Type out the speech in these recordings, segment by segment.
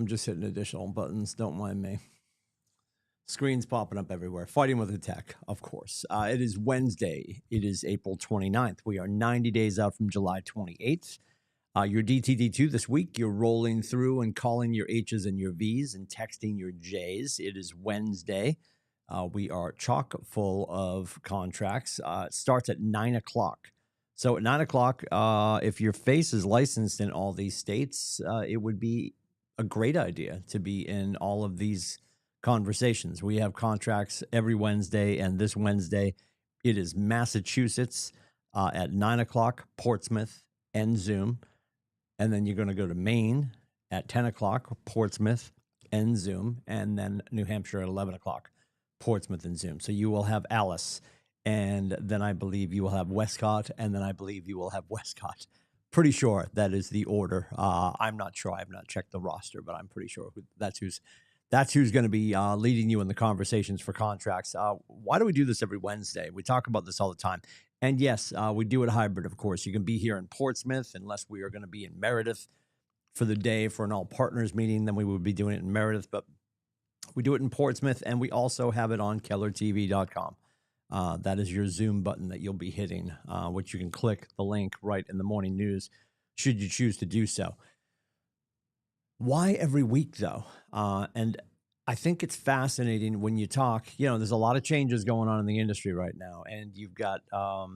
just hitting additional buttons. Don't mind me. Screens popping up everywhere. Fighting with the tech, of course. It is Wednesday. It is April 29th. We are 90 days out from July 28th. Your DTD2 this week, you're rolling through and calling your H's and your V's and texting your J's. It is Wednesday. We are chock full of contracts. It starts at 9 o'clock. So at 9 o'clock, if your face is licensed in all these states, it would be a great idea to be in all of these conversations. We have contracts every Wednesday, and this Wednesday, it is Massachusetts at 9 o'clock, Portsmouth, and Zoom. And then you're going to go to Maine at 10 o'clock, Portsmouth, and Zoom. And then New Hampshire at 11 o'clock, Portsmouth, and Zoom. So you will have Alice, and then I believe you will have Westcott, and then I believe you will have Westcott. Pretty sure that is the order. I'm not sure. I have not checked the roster, but I'm pretty sure that's who's going to be leading you in the conversations for contracts. Why do we do this every Wednesday? We talk about this all the time. And yes, we do it hybrid, of course. You can be here in Portsmouth unless we are going to be in Meredith for the day for an all-partners meeting. Then we would be doing it in Meredith. But we do it in Portsmouth, and we also have it on KellerTV.com. That is your Zoom button that you'll be hitting, which you can click the link right in the morning news should you choose to do so. Why every week, though? And I think it's fascinating when you talk, there's a lot of changes going on in the industry right now, and you've got a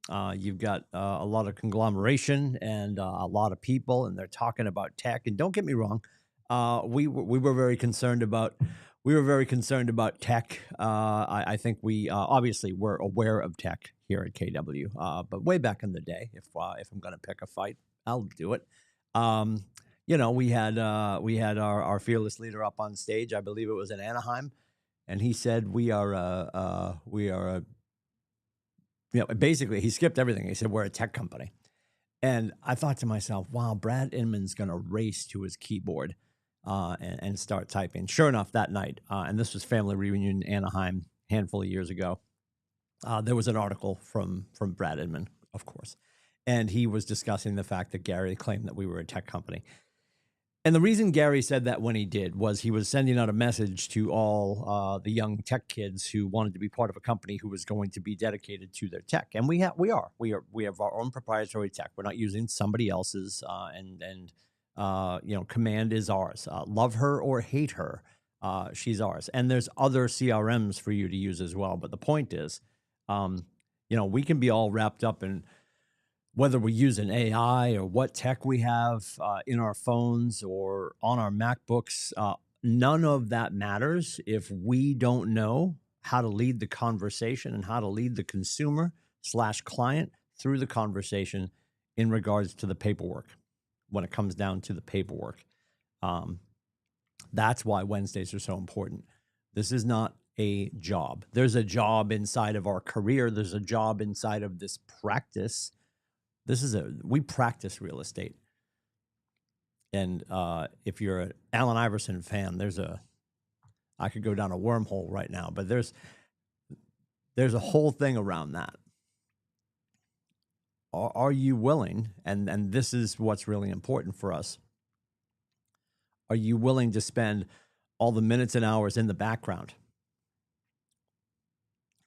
lot of conglomeration and a lot of people, and they're talking about tech. And don't get me wrong, we were very concerned about tech. I think we obviously were aware of tech here at KW, but way back in the day, if I'm going to pick a fight, I'll do it. We had our fearless leader up on stage. I believe it was in Anaheim, and he said basically he skipped everything. He said we're a tech company, and I thought to myself, wow, Brad Inman's going to race to his keyboard and start typing. Sure enough, that night, and this was family reunion in Anaheim a handful of years ago. There was an article from Brad Inman, of course, and he was discussing the fact that Gary claimed that we were a tech company. And the reason Gary said that when he did was he was sending out a message to all the young tech kids who wanted to be part of a company who was going to be dedicated to their tech. And we have our own proprietary tech. We're not using somebody else's. Command is ours. Love her or hate her, she's ours. And there's other CRMs for you to use as well. But the point is, we can be all wrapped up in whether we use an AI or what tech we have in our phones or on our MacBooks. None of that matters if we don't know how to lead the conversation and how to lead the consumer/client through the conversation in regards to the paperwork. When it comes down to the paperwork, that's why Wednesdays are so important. This is not a job. There's a job inside of our career. There's a job inside of this practice. We practice real estate. And if you're an Allen Iverson fan, I could go down a wormhole right now, but there's a whole thing around that. Are you willing, and this is what's really important for us, are you willing to spend all the minutes and hours in the background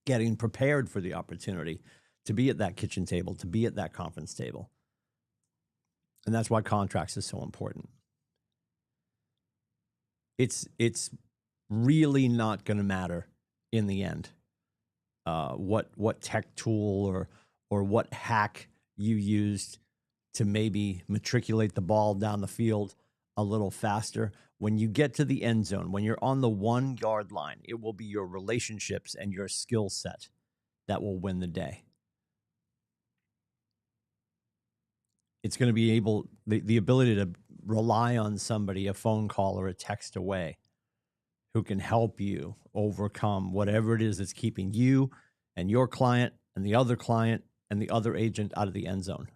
getting prepared for the opportunity to be at that kitchen table, to be at that conference table? And that's why contracts is so important. It's really not going to matter in the end what tech tool or what hack you used to maybe matriculate the ball down the field a little faster. When you get to the end zone, when you're on the 1 yard line, it will be your relationships and your skill set that will win the day. It's going to be the ability to rely on somebody, a phone call or a text away, who can help you overcome whatever it is that's keeping you and your client and the other agent out of the end zone.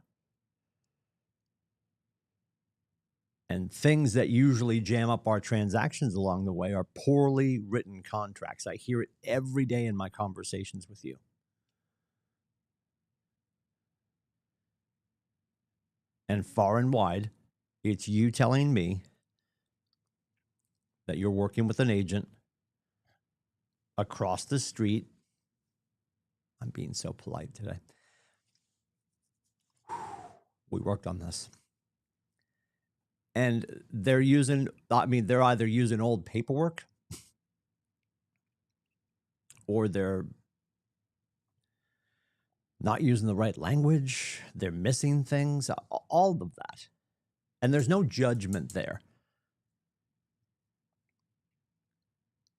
And things that usually jam up our transactions along the way are poorly written contracts. I hear it every day in my conversations with you. And far and wide, it's you telling me that you're working with an agent across the street. I'm being so polite today. We worked on this. And they're either using old paperwork or they're not using the right language. They're missing things, all of that. And there's no judgment there.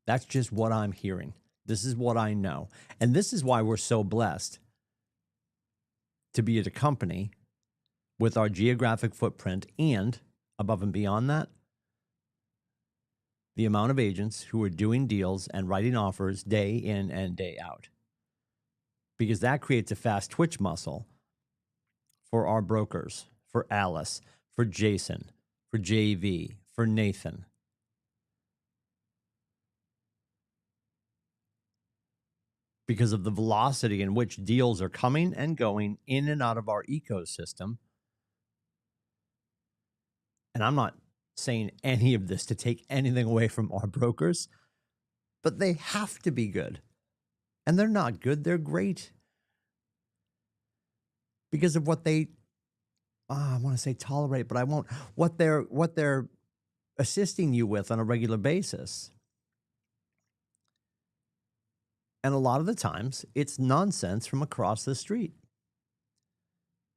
That's just what I'm hearing. This is what I know. And this is why we're so blessed to be at a company with our geographic footprint and, above and beyond that, the amount of agents who are doing deals and writing offers day in and day out. Because that creates a fast twitch muscle for our brokers, for Alice, for Jason, for JV, for Nathan. Because of the velocity in which deals are coming and going in and out of our ecosystem. And I'm not saying any of this to take anything away from our brokers, but they have to be good. And they're not good, they're great. Because of what they, I want to say tolerate, but I won't, what they're assisting you with on a regular basis. And a lot of the times it's nonsense from across the street.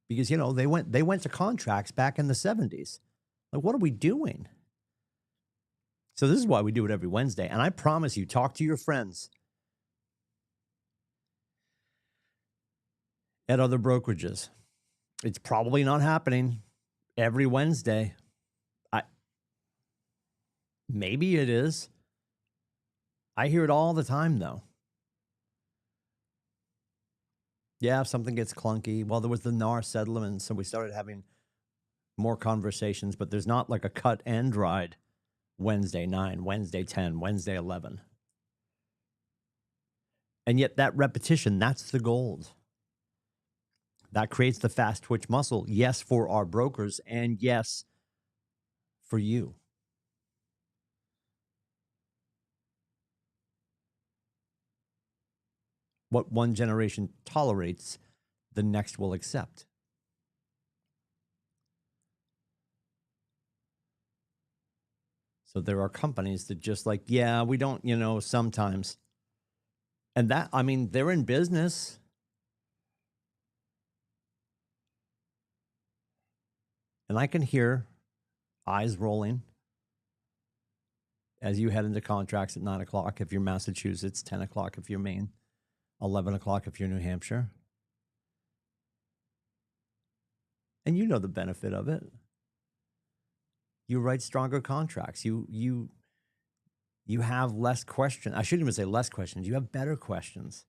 Because, you know, they went to contracts back in the 70s. Like, what are we doing? So this is why we do it every Wednesday. And I promise you, talk to your friends at other brokerages. It's probably not happening every Wednesday. Maybe it is. I hear it all the time, though. Yeah, if something gets clunky. Well, there was the NAR settlement, so we started having more conversations, but there's not like a cut and dried Wednesday 9, Wednesday 10, Wednesday 11. And yet that repetition, that's the gold. That creates the fast twitch muscle. Yes, for our brokers, and yes, for you. What one generation tolerates, the next will accept. So there are companies that just like, yeah, we don't, you know, sometimes. And that, I mean, they're in business. And I can hear eyes rolling as you head into contracts at 9 o'clock if you're Massachusetts, 10 o'clock if you're Maine, 11 o'clock if you're New Hampshire. And you know the benefit of it. You write stronger contracts. You have less questions. I shouldn't even say less questions. You have better questions.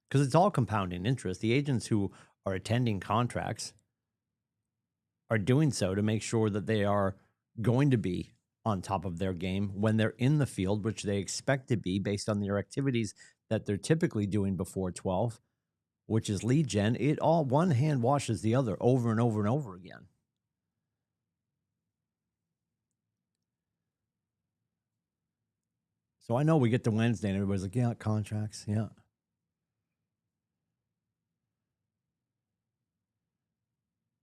Because it's all compounding interest. The agents who are attending contracts are doing so to make sure that they are going to be on top of their game when they're in the field, which they expect to be based on their activities that they're typically doing before 12, which is lead gen. It all, one hand washes the other over and over and over again. So I know we get to Wednesday and everybody's like, yeah, contracts, yeah.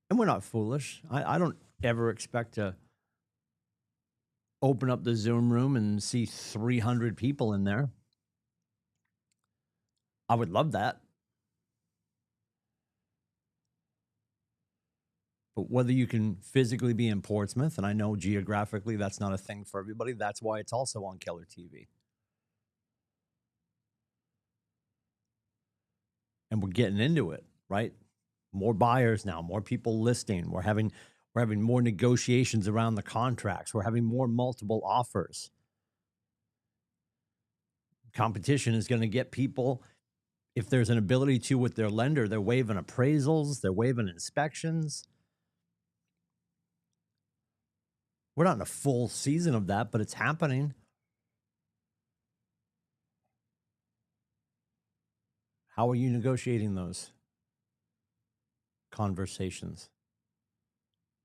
And we're not foolish. I don't ever expect to open up the Zoom room and see 300 people in there. I would love that. But whether you can physically be in Portsmouth, and I know geographically that's not a thing for everybody, that's why it's also on Keller TV. And we're getting into it, right? More buyers now, more people listing. We're having more negotiations around the contracts. We're having more multiple offers. Competition is going to get people, if there's an ability to with their lender, they're waiving appraisals, they're waiving inspections. We're not in a full season of that, but it's happening. How are you negotiating those conversations?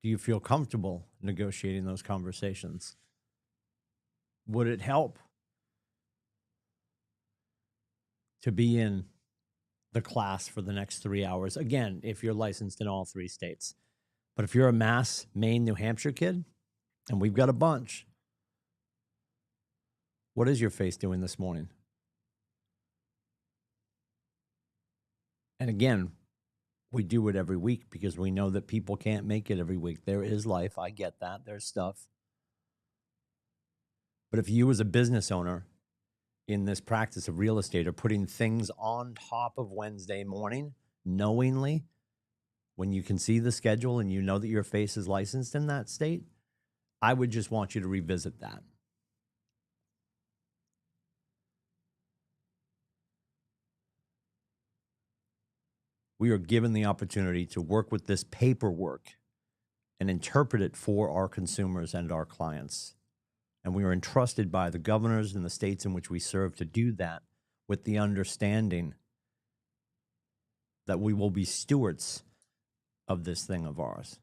Do you feel comfortable negotiating those conversations? Would it help to be in the class for the next 3 hours? Again, if you're licensed in all 3 states. But if you're a Mass, Maine, New Hampshire kid, and we've got a bunch, what is your face doing this morning? And again, we do it every week because we know that people can't make it every week. There is life. I get that. There's stuff. But if you as a business owner in this practice of real estate are putting things on top of Wednesday morning, knowingly, when you can see the schedule and you know that your face is licensed in that state, I would just want you to revisit that. We are given the opportunity to work with this paperwork and interpret it for our consumers and our clients. And we are entrusted by the governors in the states in which we serve to do that with the understanding that we will be stewards of this thing of ours.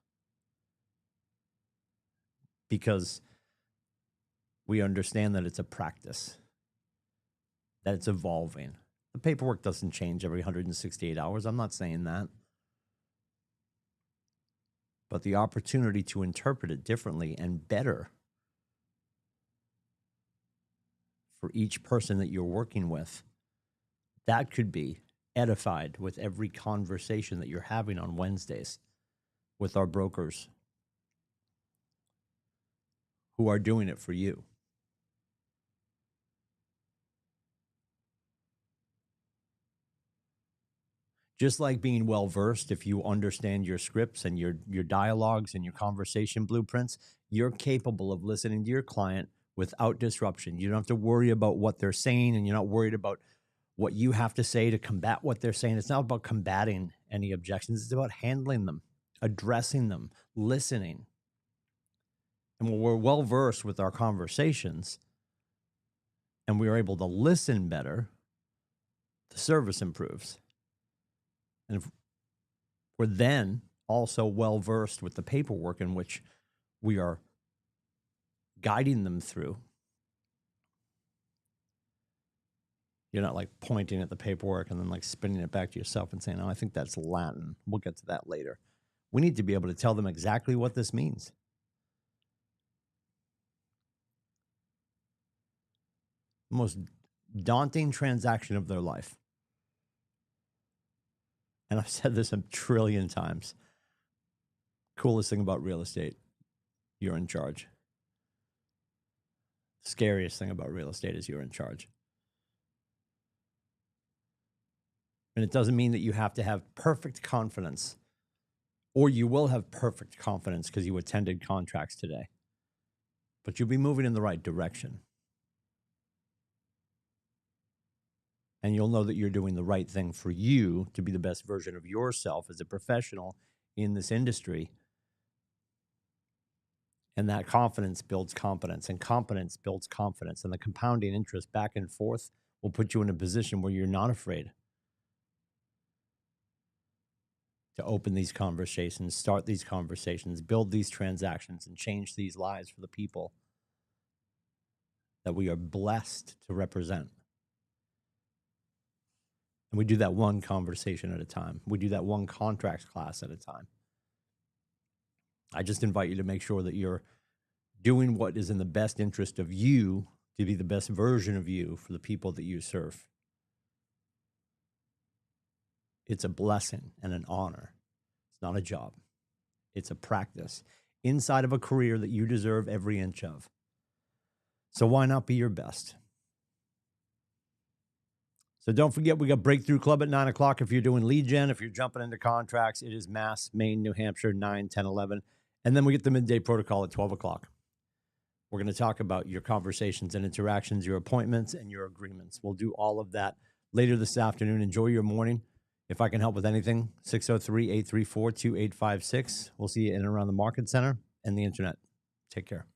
Because we understand that it's a practice, that it's evolving. The paperwork doesn't change every 168 hours. I'm not saying that. But the opportunity to interpret it differently and better for each person that you're working with, that could be edified with every conversation that you're having on Wednesdays with our brokers who are doing it for you. Just like being well-versed, if you understand your scripts and your dialogues and your conversation blueprints, you're capable of listening to your client without disruption. You don't have to worry about what they're saying, and you're not worried about what you have to say to combat what they're saying. It's not about combating any objections. It's about handling them, addressing them, listening. And when we're well-versed with our conversations and we are able to listen better, the service improves. And if we're then also well-versed with the paperwork in which we are guiding them through, you're not like pointing at the paperwork and then like spinning it back to yourself and saying, oh, I think that's Latin. We'll get to that later. We need to be able to tell them exactly what this means. The most daunting transaction of their life. And I've said this a trillion times. Coolest thing about real estate, you're in charge. Scariest thing about real estate is you're in charge. And it doesn't mean that you have to have perfect confidence, or you will have perfect confidence because you attended contracts today. But you'll be moving in the right direction. And you'll know that you're doing the right thing for you to be the best version of yourself as a professional in this industry. And that confidence builds competence, and competence builds confidence. And the compounding interest back and forth will put you in a position where you're not afraid to open these conversations, start these conversations, build these transactions, and change these lives for the people that we are blessed to represent. And we do that one conversation at a time. We do that one contracts class at a time. I just invite you to make sure that you're doing what is in the best interest of you to be the best version of you for the people that you serve. It's a blessing and an honor. It's not a job. It's a practice inside of a career that you deserve every inch of. So why not be your best? So don't forget, we got Breakthrough Club at 9 o'clock. If you're doing lead gen, if you're jumping into contracts, it is Mass, Maine, New Hampshire, 9, 10, 11. And then we get the midday protocol at 12 o'clock. We're going to talk about your conversations and interactions, your appointments, and your agreements. We'll do all of that later this afternoon. Enjoy your morning. If I can help with anything, 603-834-2856. We'll see you in and around the Market Center and the internet. Take care.